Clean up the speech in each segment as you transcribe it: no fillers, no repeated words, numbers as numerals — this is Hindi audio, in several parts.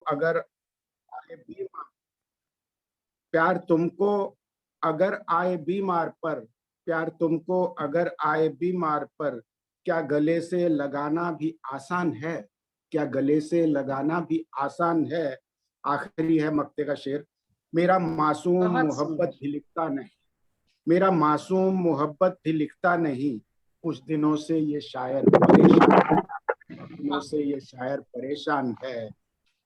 अगर आए बीमार, प्यार तुमको अगर आए बीमार पर, प्यार तुमको अगर आए बीमार पर, क्या गले से लगाना भी आसान है, क्या गले से लगाना भी आसान है। आखिरी है मक्ते का शेर। मेरा मासूम बहुत मोहब्बत सुंदर। भी लिखता नहीं, मेरा मासूम मोहब्बत भी लिखता नहीं, कुछ दिनों से ये शायर परेशान, दिनों से ये शायर परेशान है।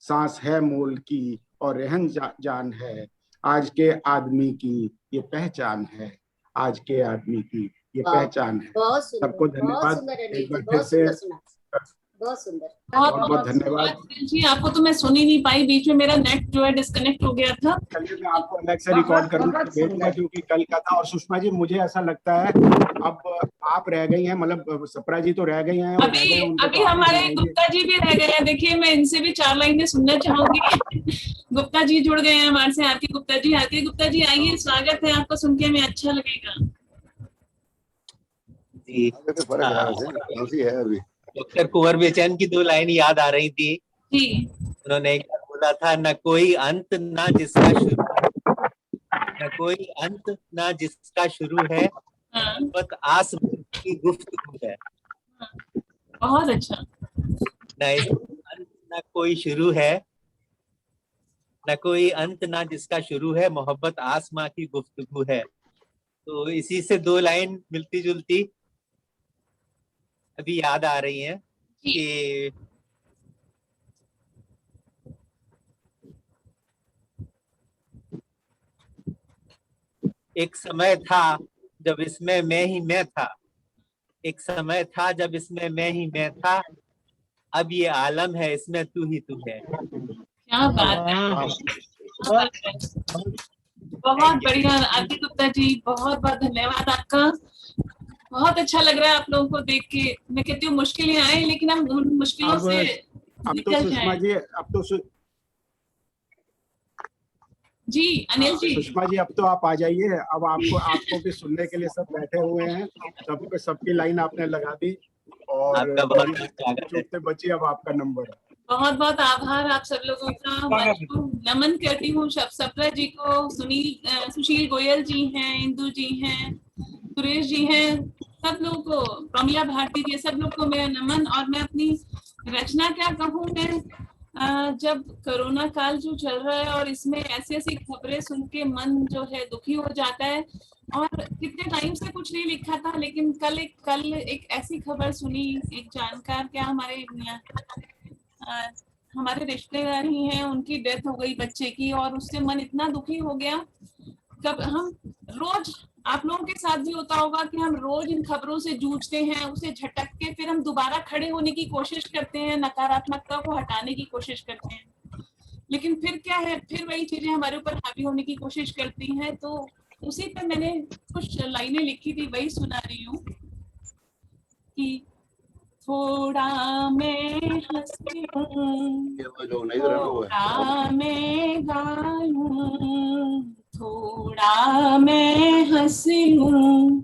सांस है मोल की और रहन जान है, आज के आदमी की ये पहचान है, आज के आदमी की ये वाह, पहचान है। बहुत सुंदर, सबको बहुत धन्यवाद सुंदर अनिल एक जी, बार फिर बहुत से। सुंदर सुना, बहुत सुंदर। बहुत बहुत बहुत बहुत धन्यवाद। अनिल जी, आपको तो मैं सुन ही नहीं पाई, बीच में मेरा नेट जो है डिस्कनेक्ट हो गया था। चलिए मैं आपको अलग से रिकॉर्ड बहुत करके बहुत भेजूंगा, सुंदर। क्योंकि कल का था। और सुषमा जी, मुझे ऐसा लगता है अब आप रह गई हैं, मतलब सप्रा जी तो रह गई हैं, और रह अभी गए उनको अभी तो आप ही हमारे सुनाएंगे। गुप्ता जी भी रह गए हैं, देखिए मैं इनसे भी 4 लाइनें सुनना चाहूंगी। गुप्ता जी जुड़ गए हैं हमारे से। आरती गुप्ता जी, आरती गुप्ता जी आइए, स्वागत है आपका, सुन के हमें अच्छा लगेगा जी। तो फर्क है वैसे, कौन सी है अभी। डॉक्टर कुंवर बेचैन की 2 लाइन याद आ रही थी। जी। उन्होंने एक बार बोला था, न कोई अंत ना जिसका शुरू, न कोई अंत ना जिसका शुरू है, हाँ, मोहब्बत आसमान की गुफ्तगू है। बहुत अच्छा। न इसका अंत ना कोई शुरू है, न कोई अंत ना जिसका शुरू है, मोहब्बत आसमां की गुफ्तगू है। तो इसी से 2 लाइन मिलती जुलती अभी याद आ रही हैं जी। कि एक समय था जब इसमें मैं ही मैं था, एक समय था जब इसमें मैं ही मैं था, अब ये आलम है इसमें तू ही तू है। क्या बात है, क्या बात है। बहुत बढ़िया आरती गुप्ता जी, बहुत बहुत धन्यवाद आपका। बहुत अच्छा लग रहा है आप लोगों को देख के। मैं कहती हूँ मुश्किलें आए, लेकिन हम उन मुश्किलों से अब तो निकल सुषमा जाएं। जी, अब तो जी अनिल जी। सुषमा जी, अब तो आप आ जाइए। अब आपको आपको भी सुनने के लिए सब बैठे हुए हैं। सबको सबकी लाइन आपने लगा दी, और आपका बहुत हमारी बहुत स्वागत है। चुपते बची। अब आपका नंबर है। बहुत बहुत आभार आप सब लोगों का। मंच को नमन करती हूँ सप्रा जी को, सुशील गोयल जी हैं, इंदु जी हैं, सुरेश जी हैं, सब लोगों को, प्रमिला भारती जी, सब लोग को मेरा नमन। और मैं अपनी रचना क्या कहूँ, मैं जब कोरोना काल जो चल रहा है और इसमें ऐसी ऐसी खबरें सुन के मन जो है दुखी हो जाता है। और कितने टाइम से कुछ नहीं लिखा था, लेकिन कल एक ऐसी खबर सुनी, एक जानकार, क्या हमारे रिश्तेदार ही हैं, उनकी डेथ हो गई बच्चे की, और उससे मन इतना दुखी हो गया। कब हम रोज, आप लोगों के साथ भी होता होगा कि हम रोज इन खबरों से जूझते हैं, उसे झटक के फिर हम दोबारा खड़े होने की कोशिश करते हैं, नकारात्मकता को हटाने की कोशिश करते हैं, लेकिन फिर क्या है, फिर वही चीजें हमारे ऊपर हावी होने की कोशिश करती हैं। तो उसी पे मैंने कुछ लाइनें लिखी थी, वही सुना रही हूँ कि थोड़ा मैं हंसी हूँ, थोड़ा मैं गाऊं, थोड़ा मैं हंसी हूँ,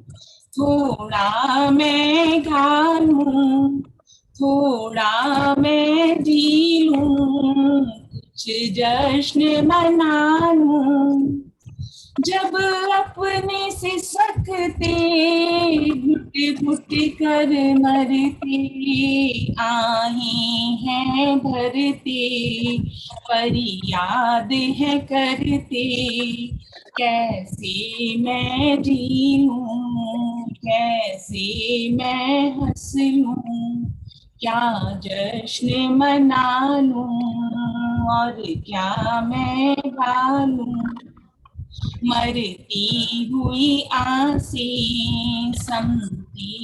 थोड़ा मैं गाऊं, थोड़ा मैं जी लूं, कुछ जश्न मना लूं। जब अपने से सकते घुट घुट कर मरते आए हैं भरते, पर याद है करते कैसे मैं जी लूं, कैसे मैं हंस लूं, क्या जश्न मना लूं और क्या मैं गा लूं। मरती हुई आसें समती,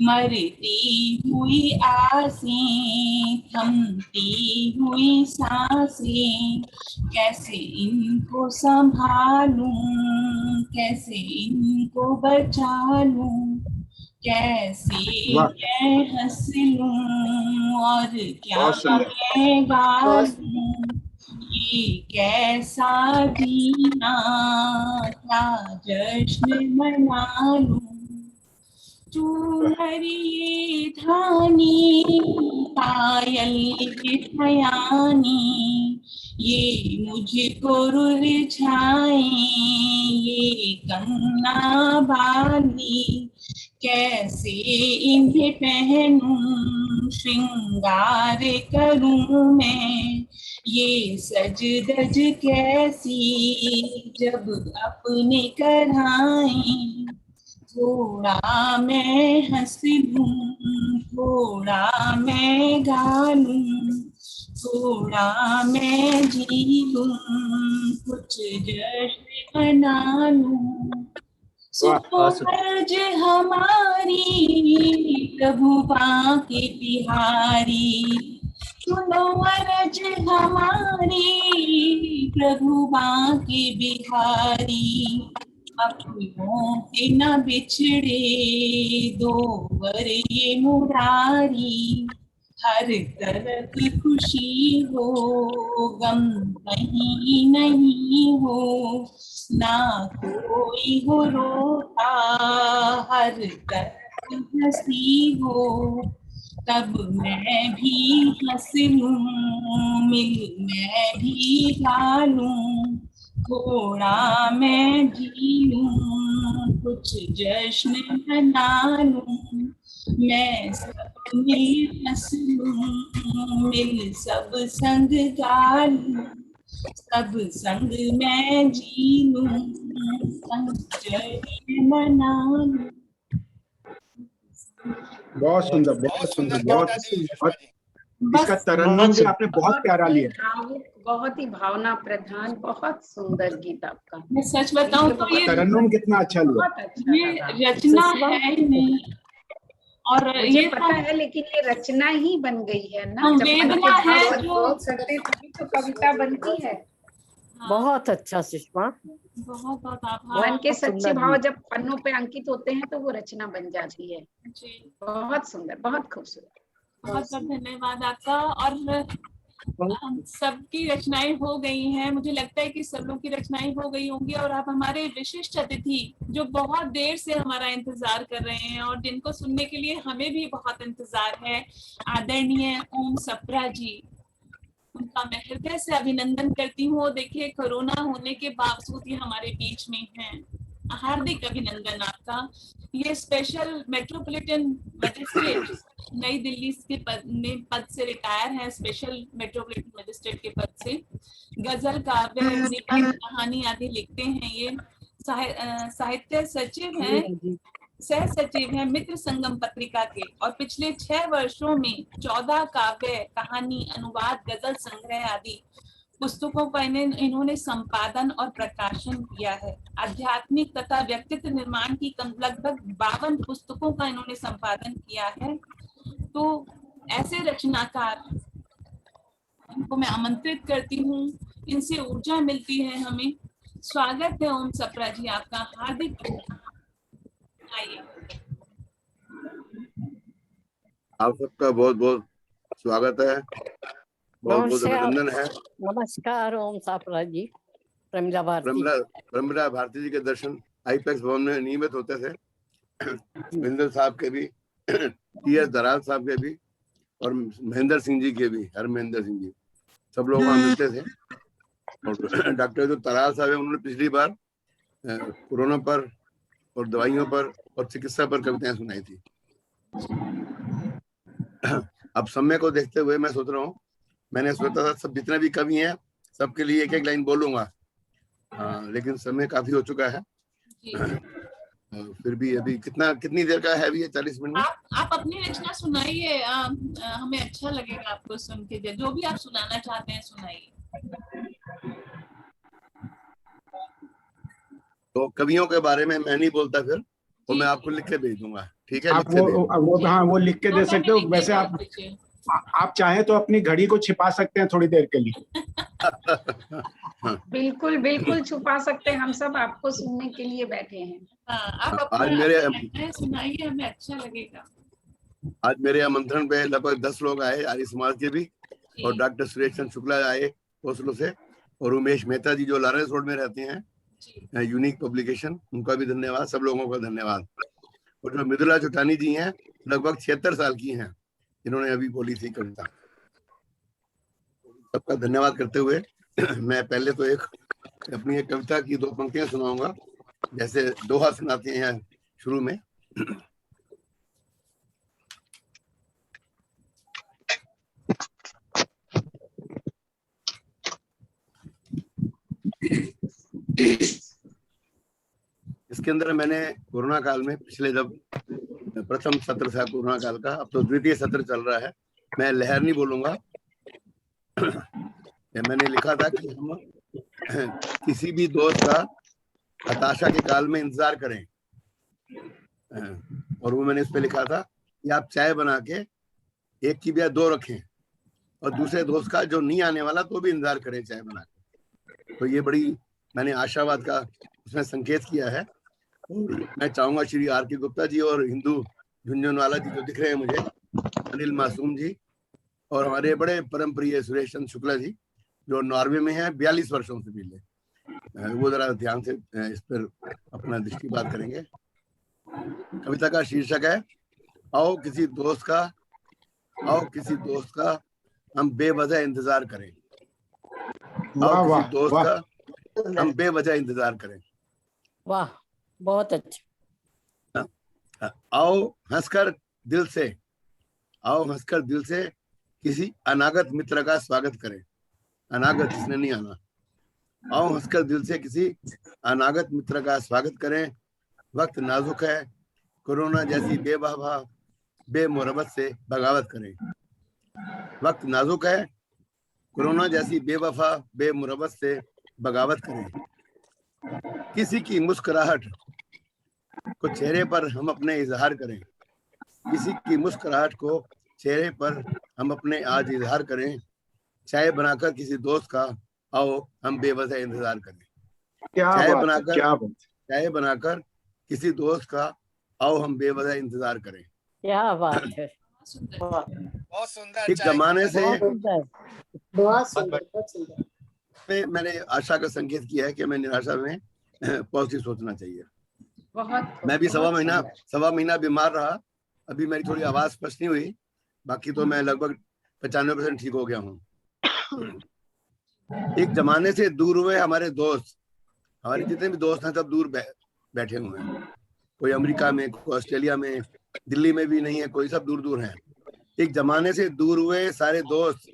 मरती हुई आसें थमती हुई सांसें, कैसे इनको संभालूं, कैसे इनको बचा लूं, कैसे मैं हंस लूं और क्या मैं गा लूं। ये कैसा जीना, क्या जश्न मना लूं। चूनरिए धानी पायल बिछयानी, ये मुझको रुझाए ये कंगना बाली, कैसे इन्हें पहनूं श्रृंगार करूं मैं, ये सज धज कैसी जब अपने कराए, थोड़ा मैं हंस लूं थोड़ा मैं गा लूं, थोड़ा मैं जी लूं कुछ जश्न मना लूं, सुनो फर्ज हमारी प्रभु बांके बिहारी, सुनो फर्ज हमारी प्रभु बांके बिहारी, अपनों के न बिछड़े दो वर ये मुरारी, हर तरफ खुशी हो गम कहीं नहीं हो, ना कोई हो रोता हर तरफ हंसी हो, तब मैं भी हंस लूं मिल मैं भी गा लूं, थोड़ा मैं जी लूं कुछ जश्न मना लूं, मैं सब मिल हंस लूं मिल सब संग गा लूं, सब संग मैं जी लूं संग जश्न मना लूं। बहुत सुंदर, बहुत सुंदर, बहुत इसका बस तरन्नुम भी आपने बहुत प्यारा लिया। भावुक, बहुत ही भावना प्रधान, बहुत सुंदर गीत आपका। मैं सच बताऊं तो ये तरन्नुम कितना अच्छा लिया। बहुत अच्छा ये लगा। रचना है ही नहीं, और मुझे ये पता है, लेकिन ये रचना ही बन गई है ना, जब मन संवेदना के है भाव जो बहुत सकते तभी तो कविता बनती है। बहुत अच्छा सुषमा, बहुत बहुत आभार मन के बहुत सच्चे सुंदर भाव गीत। जब पन्नों पे अंकित होते हैं तो वो रचना बन जाती है। जी, बहुत सुंदर, बहुत खूबसूरत। बहुत बहुत धन्यवाद आपका। और हम सबकी रचनाएं हो गई हैं, मुझे लगता है कि सब लोग की रचनाएं हो गई होंगी, और आप हमारे विशिष्ट अतिथि जो बहुत देर से हमारा इंतजार कर रहे हैं और जिनको सुनने के लिए हमें भी बहुत इंतजार है, आदरणीय ओम सप्रा जी, उनका मैं हृदय से अभिनंदन करती हूँ। देखिए, कोरोना होने के बावजूद ये हमारे बीच में हैं, हार्दिक अभिनंदन आपका। ये स्पेशल मेट्रोपॉलिटन मजिस्ट्रेट नई दिल्ली के पद से रिटायर हैं, स्पेशल मेट्रोपॉलिटन मजिस्ट्रेट के पद से। गजल, काव्य, निबंध, कहानी आदि लिखते हैं। ये साहित्य सचिव हैं, सह सचिव हैं मित्र संगम पत्रिका के, और पिछले 6 वर्षों में 14 काव्य, कहानी, अनुवाद, गजल संग्रह आदि पुस्तकों का इन्होंने संपादन और प्रकाशन किया है। आध्यात्मिक तथा व्यक्तित्व निर्माण की लगभग 52 पुस्तकों का इन्होंने संपादन किया है। तो ऐसे रचनाकार, इनको मैं आमंत्रित करती हूँ, इनसे ऊर्जा मिलती है हमें। स्वागत है ओम सप्रा जी आपका, हार्दिक आइए। आप सबका बहुत बहुत स्वागत है, बहुत बहुत अभिनंदन है। नमस्कार ओम सप्रा जी। प्रमिला भारती, प्रमिला भारती जी के दर्शन आईपैक्स भवन में नियमित होते थे। महेंद्र साहब के भी, टी.एस. दराल साहब के भी, और महेंद्र सिंह जी के भी, हर महेंद्र सिंह जी, सब लोग वहां मिलते थे। और डॉक्टर जो तराल साहब है, उन्होंने पिछली बार कोरोना पर और दवाइयों पर और चिकित्सा पर कविताएं सुनाई थी। अब समय को देखते हुए मैं सोच रहा हूँ, मैंने सोचा था सब जितने भी कवि हैं सबके लिए एक एक लाइन बोलूंगा, लेकिन समय काफी हो चुका है। फिर भी अभी कितनी देर का है अभी, 40 मिनट में? आप अपनी रचना सुनाइए, हमें अच्छा लगेगा आपको सुन के। जो भी आप सुनाना चाहते हैं सुनाइए। तो कवियों के बारे में मैं नहीं बोलता, फिर तो मैं आपको लिख के भेज दूंगा, ठीक है? आप वो लिख के दे सकते हो। वैसे आप चाहें तो अपनी घड़ी को छिपा सकते हैं थोड़ी देर के लिए। बिल्कुल बिल्कुल छुपा सकते हैं, हम सब आपको सुनने के लिए बैठे हैं। आप अपना सुनाइए, हमें अच्छा लगेगा। आज मेरे आमंत्रण पे लगभग 10 लोग आए, आर्य समाज के भी, और डॉक्टर सुरेश चंद्र शुक्ला आए ओस्लो से, और उमेश मेहता जी जो लॉरेंस रोड में रहते हैं, यूनिक पब्लिकेशन, उनका भी धन्यवाद। सब लोगों का धन्यवाद। और जो मृदुला चुटानी जी हैं, लगभग 76 साल की हैं, इन्होंने अभी बोली थी कविता। सबका धन्यवाद करते हुए मैं पहले तो अपनी एक कविता की 2 पंक्तियां सुनाऊंगा, जैसे दोहा सुनाते हैं शुरू में। इसके अंदर मैंने कोरोना काल में, पिछले जब प्रथम सत्र था कोरोना काल का, अब तो द्वितीय सत्र चल रहा है, मैं लहर नहीं बोलूंगा। मैंने लिखा था कि हम किसी भी दोस्त का हताशा के काल में इंतजार करें, और वो मैंने इस पे लिखा था कि आप चाय बना के एक की बजाय 2 रखें, और दूसरे दोस्त का जो नहीं आने वाला तो भी इंतजार करें चाय बना के। तो ये बड़ी मैंने आशावाद का उसमें संकेत किया है। मैं चाहूंगा श्री R.K. गुप्ता जी और हिंदू झुंझुनवाला जी जो दिख रहे हैं मुझे, अनिल मासूम जी, और हमारे बड़े परम प्रिय सुरेश चंद्र शुक्ला जी जो नॉर्वे में हैं 42 वर्षों से पहले, वो जरा ध्यान से इस पर अपना दृष्टिपात करेंगे। कविता का शीर्षक है आओ किसी दोस्त का हम बेवजह इंतजार करें। आओ किसी दोस्त का हम बेवजह इंतजार करें। वाह, बहुत अच्छा। आओ हंसकर दिल से किसी अनागत मित्र का स्वागत करें। अनागत जिसने नहीं आना। आओ हंसकर दिल से किसी अनागत मित्र का स्वागत करें। वक्त नाजुक है, कोरोना जैसी बेवफा बेमुरब्बत से बगावत करें। वक्त नाजुक है, कोरोना जैसी बेवफा बेमुरब्बत से बगावत करें। किसी की मुस्कुराहट को चेहरे पर हम अपने इजहार करें। किसी की मुस्कुराहट को चेहरे पर हम अपने आज इजहार करें। चाय बनाकर किसी दोस्त का आओ हम बेवजह इंतजार करें। चाय बनाकर किसी दोस्त का आओ हम बेवजह इंतजार करें। क्या बात है, बहुत सुंदर। एक जमाने से बहुत सुंदर। मैंने आशा का संकेत किया है कि मैं निराशा में पॉजिटिव सोचना चाहिए। मैं भी सवा महीना बीमार रहा। अभी मेरी थोड़ी आवाज स्पष्ट नहीं हुई, बाकी तो मैं लगभग 95% ठीक हो गया हूँ। एक जमाने से दूर हुए हमारे दोस्त, हमारे जितने भी दोस्त हैं सब दूर बैठे हुए हैं। कोई अमेरिका में, कोई ऑस्ट्रेलिया में, दिल्ली में भी नहीं है कोई, सब दूर दूर हैं। एक जमाने से दूर हुए सारे दोस्त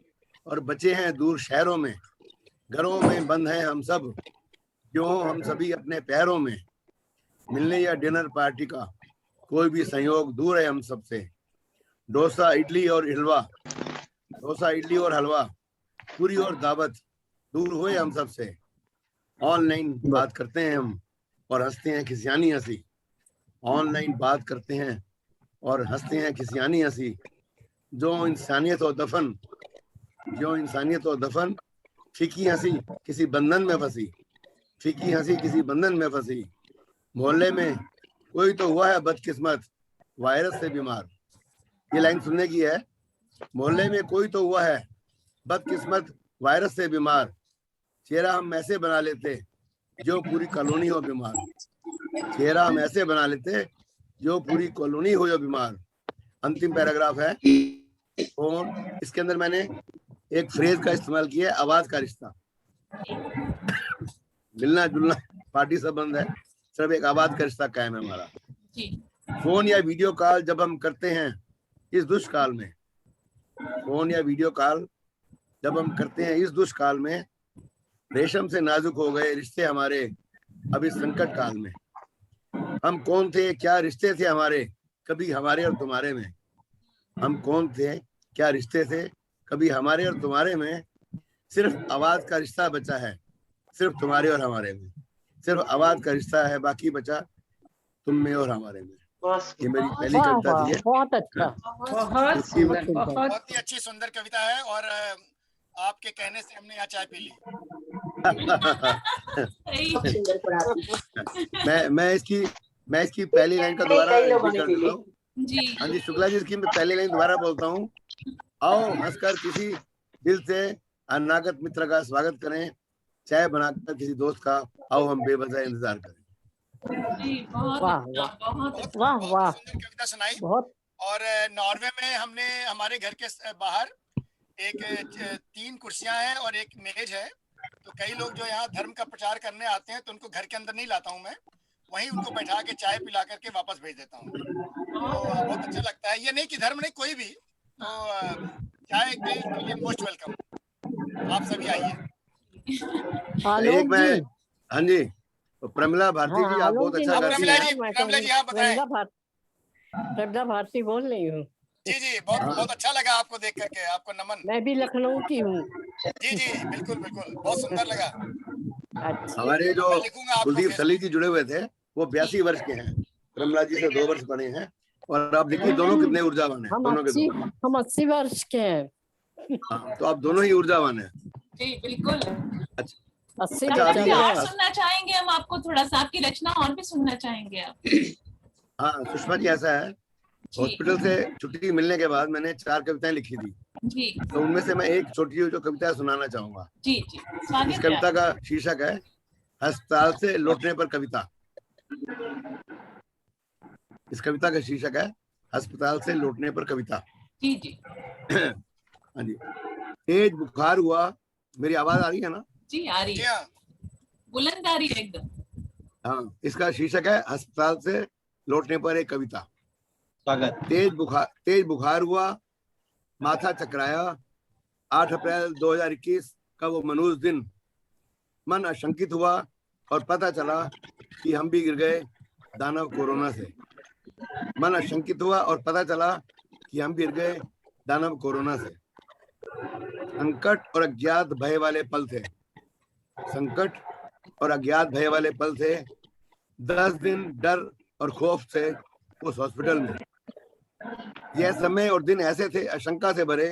और बचे हैं दूर शहरों में। घरों में बंद हैं हम सब, क्यों हम सभी अपने पैरों में। मिलने या डिनर पार्टी का कोई भी संयोग दूर है हम सबसे। डोसा इडली और हलवा, पूरी और दावत दूर हुए हम सबसे। ऑनलाइन बात करते हैं हम और हंसते हैं खिसियानी हंसी। ऑनलाइन बात करते हैं और हंसते हैं खिसियानी हंसी। जो इंसानियत और दफन फीकी हंसी किसी बंधन में फंसी। फीकी हंसी किसी बंधन में फंसी। मोहल्ले में कोई तो हुआ है बदकिस्मत वायरस से बीमार। ये लाइन सुनने की है। मोहल्ले में कोई तो हुआ है बदकिस्मत वायरस से बीमार। चेहरा हम ऐसे बना लेते जो पूरी कॉलोनी हो बीमार। चेहरा हम ऐसे बना लेते जो पूरी कॉलोनी हो जो बीमार। अंतिम पैराग्राफ है फोन। इसके अंदर मैंने एक फ्रेज का इस्तेमाल किया है, आवाज का रिश्ता। मिलना जुलना पार्टी संबंध है, सिर्फ एक आवाज का रिश्ता कायम है हमारा। फोन या वीडियो कॉल जब हम करते हैं इस दुष्काल में, फोन या वीडियो कॉल जब हम करते हैं इस दुष्काल में, रेशम से नाजुक हो गए रिश्ते हमारे अब इस संकट काल में। हम कौन थे, क्या रिश्ते थे हमारे कभी हमारे और तुम्हारे में। हम कौन थे, क्या रिश्ते थे कभी हमारे और तुम्हारे में। सिर्फ आवाज का रिश्ता बचा है सिर्फ तुम्हारे और हमारे में। सिर्फ आवाज का रिश्ता है, बाकी बचा तुम में और हमारे में। ये मेरी पहली कविता थी। बहुत अच्छा, बहुत ही अच्छी सुंदर कविता है। और आपके कहने से हमने यहाँ चाय पी ली। मैं इसकी पहली लाइन का दोबारा कर देता हूँ। हाँ जी, शुक्ला जी, इसकी मैं पहली लाइन दोबारा बोलता हूँ। आओ हंसकर किसी दिल से अनागत मित्र का स्वागत करें। चाय बनाकर किसी दोस्त का आओ हम बेवजह इंतजार करें। वाह वाह वाह, सुंदर कविता सुनाई। बहुत। और नॉर्वे में हमने हमारे घर के बाहर एक 3 कुर्सियां हैं और एक मेज है। तो कई लोग जो यहाँ धर्म का प्रचार करने आते हैं तो उनको घर के अंदर नहीं लाता हूँ मैं, वहीं उनको बैठा के चाय पिला करके वापस भेज देता हूँ। तो बहुत अच्छा लगता है। ये नहीं कि धर्म नहीं, कोई भी तो चाय के लिए मोस्ट वेलकम, आप सभी आइए। एक मैं, हाँ जी, प्रमिला भारती जी, आप बहुत अच्छा गाती प्रमिला हैं। जी आप बताएं। प्रमिला भारती बोल रही हूँ। जी बहुत अच्छा लगा आपको देख करके, आपको नमन। मैं भी लखनऊ की हूँ। जी बिल्कुल बहुत सुंदर लगा। अच्छा। हमारे जो मैं लिखूंगा आपको कुलदीप फेसबुक। सली जी जुड़े हुए थे वो 82 वर्ष के हैं, प्रमिला जी से 2 वर्ष बड़े हैं, और आप देखिए दोनों कितने ऊर्जावान हैं। दोनों के दोनों हम 80 वर्ष के हैं। हाँ, तो आप दोनों ही ऊर्जावान हैं। जी बिल्कुल। 80 अच्छा, अभी अभी और सुनना चाहेंगे हम आपको, थोड़ा सा आपकी रचना और भी सुनना चाहेंगे आप। हाँ सुषमा जी, ऐसा है, हॉस्पिटल से छुट्टी मिलने के बाद मैंने 4 कविताएं लिखी थी जी। तो उनमें से मैं एक छोटी जो कविता सुनाना चाहूंगा। जी इस कविता का शीर्षक है अस्पताल से लौटने पर कविता। इस कविता का शीर्षक है अस्पताल से लौटने पर कविता। जी हाँ जी। तेज बुखार हुआ, मेरी आवाज आ रही है ना? जी आ रही है, बुलंद आ रही है एकदम। हाँ, इसका शीर्षक है अस्पताल से लौटने पर एक कविता। स्वागत। तेज बुखार हुआ, माथा चकराया, 8 अप्रैल 2021 का वो मनूस दिन। मन आशंकित हुआ और पता चला कि हम भी गिर गए दानव कोरोना से। मन आशंकित हुआ और पता चला कि हम गिर गए दानव कोरोना से। संकट और अज्ञात भय वाले पल थे। संकट और अज्ञात भय वाले पल थे। 10 दिन डर और खौफ से उस हॉस्पिटल में। यह समय और दिन ऐसे थे आशंका से भरे,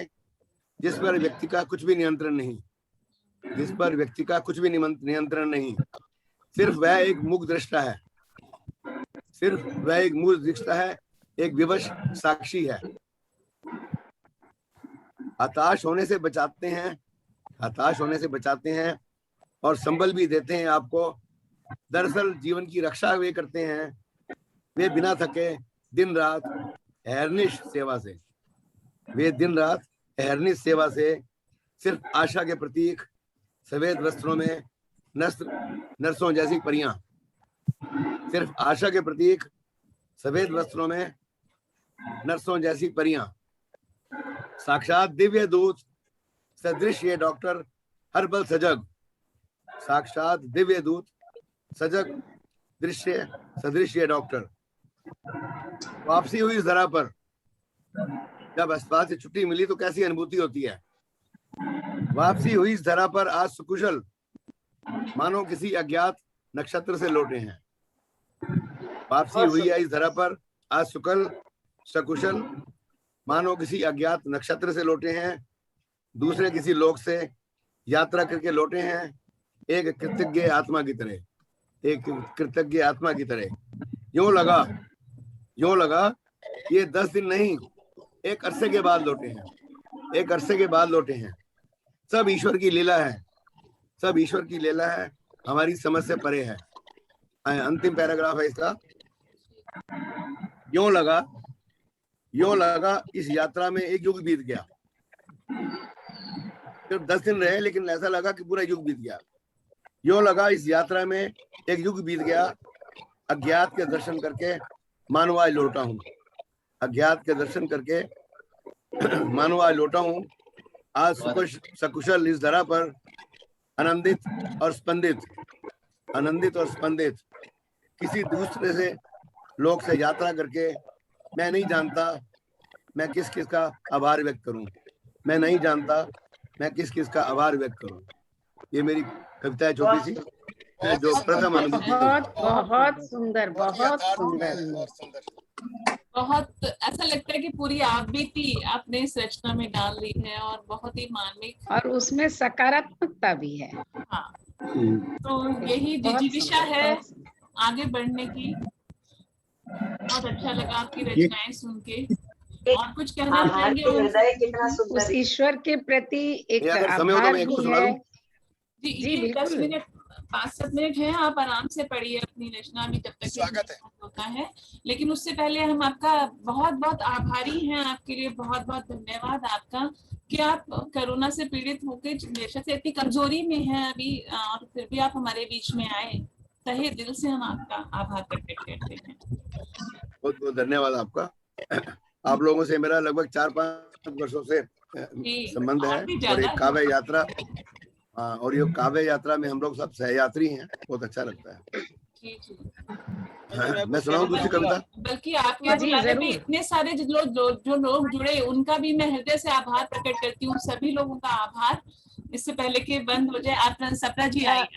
जिस पर व्यक्ति का कुछ भी नियंत्रण नहीं। जिस पर व्यक्ति का कुछ भी नियंत्रण नहीं। सिर्फ वह एक मूक दृष्टा है। सिर्फ वह एक मूक दृष्टा है, एक विवश साक्षी है। हताश होने से बचाते हैं, हताश होने से बचाते हैं और संबल भी देते हैं आपको। दरअसल जीवन की रक्षा वे करते हैं, वे बिना थके दिन रात अहर्निश सेवा से। वे दिन रात अहर्निश सेवा से सिर्फ आशा के प्रतीक सफेद वस्त्रों में नर्सों जैसी परियां। सिर्फ आशा के प्रतीक सफेद वस्त्रों में नर्सों जैसी परियां। साक्षात दिव्य दूत सदृश ये डॉक्टर हर पल सजग। साक्षात दिव्य दूत सजग दृश्य सदृश ये डॉक्टर। वापसी हुई इस धरा पर। जब अस्पताल से छुट्टी मिली तो कैसी अनुभूति होती है। वापसी हुई इस धरा पर आज सुकुशल, मानो किसी अज्ञात नक्षत्र से लौटे हैं। वापसी हुई है इस धरा पर आज सकुशल, मानो किसी अज्ञात नक्षत्र से लौटे हैं। दूसरे किसी लोक से यात्रा करके लौटे हैं, एक कृतज्ञ आत्मा की तरह। एक कृतज्ञ आत्मा की तरह। यूं लगा ये 10 दिन नहीं, एक अरसे के बाद लौटे हैं। एक अरसे के बाद लौटे हैं। सब ईश्वर की लीला है। सब ईश्वर की लीला है, हमारी समझ से परे है। अंतिम पैराग्राफ है इसका। यूं लगा इस यात्रा में एक युग बीत गया। सिर्फ 10 दिन रहे, लेकिन ऐसा लगा कि पूरा युग बीत गया। यूं लगा इस यात्रा में एक युग बीत गया। अज्ञात के दर्शन करके मानो आज लौटा हूँ। अज्ञात के दर्शन करके मानो आज लौटा हूँ। आज सकुशल इस धरा पर आनंदित और स्पंदित किसी दूसरे से लोक से यात्रा करके। मैं नहीं जानता मैं किस किस का आभार व्यक्त करूं। मैं नहीं जानता मैं किस किस का आभार व्यक्त करूं। ये मेरी कविता है छोटी सी, जो प्रथम अनुभूति। बहुत सुंदर, बहुत सुंदर। बहुत ऐसा लगता है कि पूरी आप बीती आपने इस रचना में डाल दी है और बहुत ही मार्मिक, और उसमें सकारात्मकता भी है। हाँ, तो यही जिज्ञासा है आगे बढ़ने की। बहुत अच्छा लगा आपकी रचनाएं सुन के। और कुछ कहना चाहेंगे उस ईश्वर के प्रति एक आभार भी है। जी 10 मिनट 5-7 मिनट है, आप आराम से पढ़िए अपनी रचना भी, जब तक स्वागत है। होता है। लेकिन उससे पहले हम आपका बहुत बहुत आभारी हैं, आपके लिए बहुत बहुत धन्यवाद आपका कि आप कोरोना से पीड़ित होकर बेशक से इतनी कमजोरी में हैं अभी, और फिर भी आप हमारे बीच में आए। तहे दिल से हम आपका आभार प्रकट करते हैं। बहुत बहुत धन्यवाद आपका। आप लोगों से मेरा लगभग 4-5 वर्षों से संबंध है, और एक काव्य यात्रा, और ये काव्य यात्रा में हम लोग सब सहयात्री हैं, बहुत अच्छा लगता है। मैं सुनाऊं दूसरी कविता? बल्कि आपके बुलाने पे इतने सारे जो लोग जुड़े, उनका भी मैं हृदय से आभार प्रकट करती हूँ, सभी लोगों का आभार। इससे पहले कि बंद हो जाए, आप सप्रा जी आइए।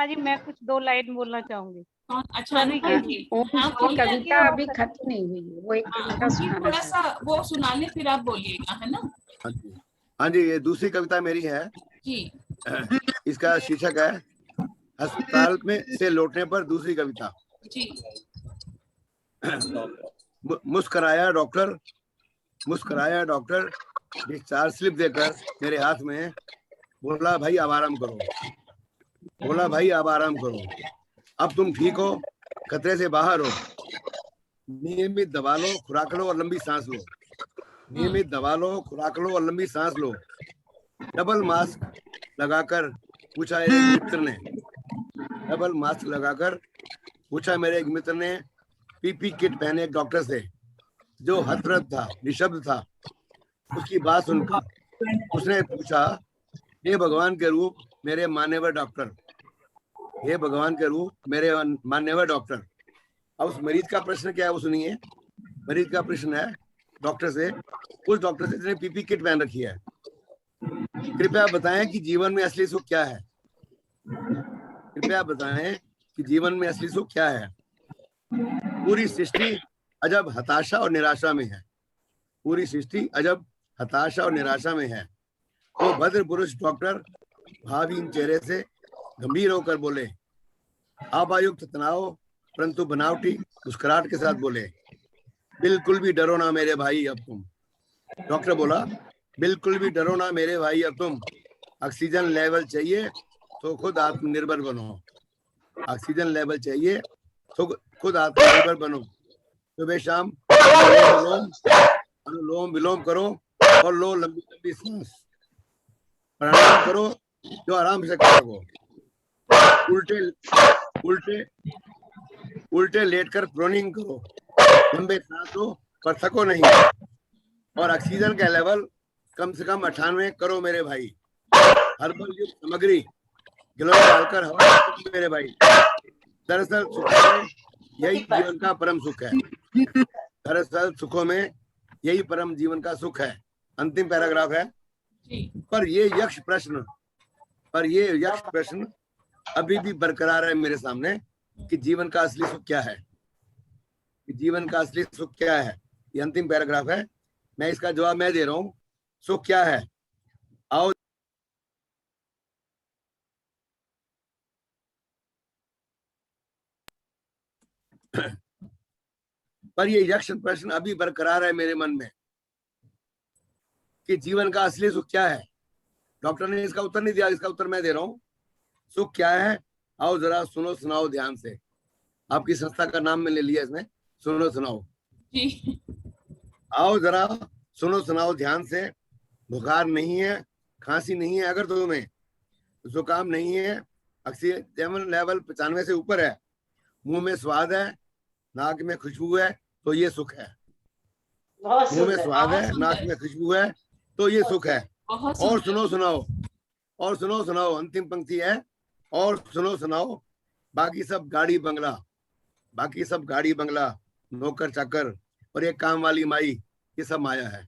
जी मैं कुछ 2 लाइन बोलना चाहूंगी। अच्छा, कविता अभी खत्म नहीं हुई, वो एक कविता सुनाना थोड़ा सा वो सुना ले, फिर आप बोलिएगा, है ना? हाँ जी, ये दूसरी कविता मेरी है जी। इसका शीर्षक है अस्पताल में से लौटने पर दूसरी कविता। जी। मुस्कुराया डॉक्टर डिस्चार्ज स्लिप देकर मेरे हाथ में, बोला भाई अब आराम करो, अब तुम ठीक हो, खतरे से बाहर हो, नियमित दवा लो, खुराक लो और लंबी सांस लो। डबल मास्क लगाकर पूछा मेरे एक मित्र ने पीपी किट पहने एक डॉक्टर से, जो हतरत था, निशब्द था। उसकी बात सुनकर उसने पूछा, हे भगवान के रूप मेरे मान्यवर डॉक्टर। अब उस मरीज का प्रश्न क्या है वो सुनिए। मरीज का प्रश्न है उस डॉक्टर से जिसने पीपी किट पहन रखी है, कृपया बताएं कि जीवन में असली सुख क्या है। पूरी सृष्टि अजब हताशा और निराशा में है। वो भद्र पुरुष डॉक्टर भावहीन चेहरे से गंभीर होकर बोले, आवायुक्त तनाव परंतु बनावटी मुस्कुराहट के साथ बोले, बिल्कुल भी डरो ना मेरे भाई अब तुम। डॉक्टर बोला, बिल्कुल भी डरो ना मेरे भाई अब तुम। ऑक्सीजन लेवल चाहिए तो खुद आत्मनिर्भर बनो। सुबह शाम अनुलोम विलोम करो और लो लंबी सांस। प्राणायाम करो जो आराम से कर सको। उल्टे लेटकर प्रोनिंग करो, लंबे सांस लो पर थको नहीं। और ऑक्सीजन का लेवल कम से कम 98 करो मेरे भाई। हर्बल युक्त सामग्री गिलोय डालकर हवा मेरे भाई। दरअसल सुखों में यही जीवन का परम सुख है। अंतिम पैराग्राफ है। पर ये यक्ष प्रश्न अभी भी बरकरार है मेरे सामने कि जीवन का असली सुख क्या है। ये अंतिम पैराग्राफ है। मैं इसका जवाब मैं दे रहा हूँ। सुख क्या है? आओ पर ये यक्ष प्रश्न अभी बरकरार है मेरे मन में कि जीवन का असली सुख क्या है। डॉक्टर ने इसका उत्तर नहीं दिया, इसका उत्तर मैं दे रहा हूँ। सुख क्या है? आओ जरा सुनो सुनाओ ध्यान से। आपकी संस्था का नाम मैंने लिया इसमें, सुनो सुनाओ। आओ जरा सुनो सुनाओ ध्यान से। बुखार नहीं है, खांसी नहीं है, अगर तुम्हें जुकाम नहीं है, ऑक्सीजन लेवल 95 से ऊपर है, मुंह में स्वाद है, नाक में खुशबू है, तो ये सुख है। मुंह में स्वाद है, नाक में खुशबू है, तो ये सुख है। और सुनो सुनाओ, अंतिम पंक्ति है, और सुनो सुनाओ, बाकी सब गाड़ी बंगला, नौकर चाकर और एक काम वाली माई, ये सब माया है।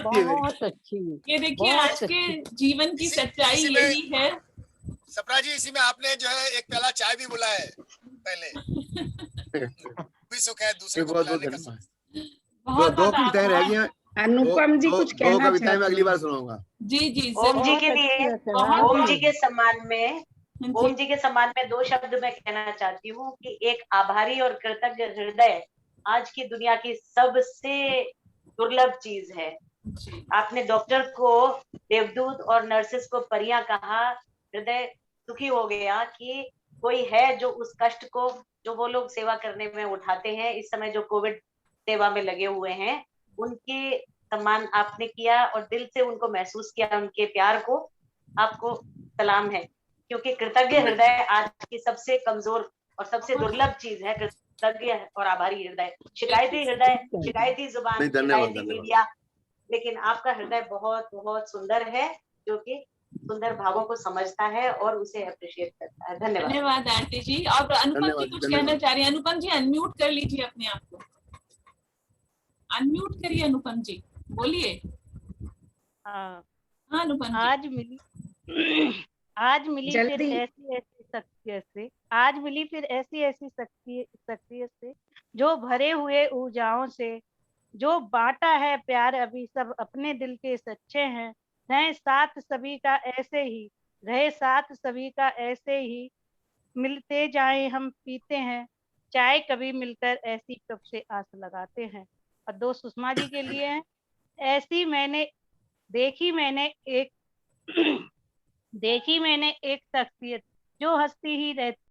बहुत अच्छी। ये देखिए आज के जीवन की सच्चाई यही है। सप्रा जी, इसी में आपने जो है एक प्याला चाय भी बुलाया है पहले। भी सुख है, दूसरे को बुलाने का सुख। दो कविताएं रह गई हैं। अनुपम जी कुछ कहना चाहते हैं? दो कविताएं मैं अगली बार सुनाऊंगा। जी ओम जी के लिए, ओम जी के सम्मान में 2 शब्द मैं कहना चाहती हूँ कि एक आभारी और कृतज्ञ हृदय आज की दुनिया की सबसे दुर्लभ चीज है। जी आपने डॉक्टर को देवदूत और नर्सेस को परियां कहा। हृदय दुखी हो गया कि कोई है जो उस कष्ट को, जो वो लोग सेवा करने में उठाते हैं, इस समय जो कोविड सेवा में लगे हुए हैं, उनके सम्मान आपने किया और दिल से उनको महसूस किया, उनके प्यार को। आपको सलाम है, क्योंकि कृतज्ञ हृदय आज की सबसे कमजोर और सबसे दुर्लभ चीज है। कृतज्ञ और आभारी हृदय, शिकायती हृदय, शिकायती जुबान, नहीं, धन्यवाद, शिकायती धन्यवाद। मीडिया, लेकिन आपका हृदय बहुत बहुत सुंदर है, जो कि सुंदर भावों को समझता है और उसे अप्रिशिएट करता है। धन्यवाद। धन्यवाद आरती जी। और अनुपम जी धन्यवाद, कुछ धन्यवाद। कहना चाह रही हैं। अनुपम जी अनम्यूट कर लीजिए अपने आप को, अनम्यूट करिए अनुपम जी, बोलिए। हाँ, हाँ अनुपम जी। आज मिली आज मिली फिर जल्दी। ऐसी ऐसी शख्सियत से, आज मिली फिर ऐसी ऐसी शख्सियत से, जो भरे हुए ऊर्जाओं से, जो बांटा है प्यार अभी सब अपने दिल के सच्चे हैं। रहे साथ सभी का ऐसे ही, रहे साथ सभी का ऐसे ही, मिलते जाए हम पीते हैं चाय, कभी मिलकर ऐसी कब से आस लगाते हैं। और दो सुषमा जी के लिए हैं। ऐसी मैंने देखी मैंने एक देखी मैंने एक शख्सियत, जो हंसती ही रहती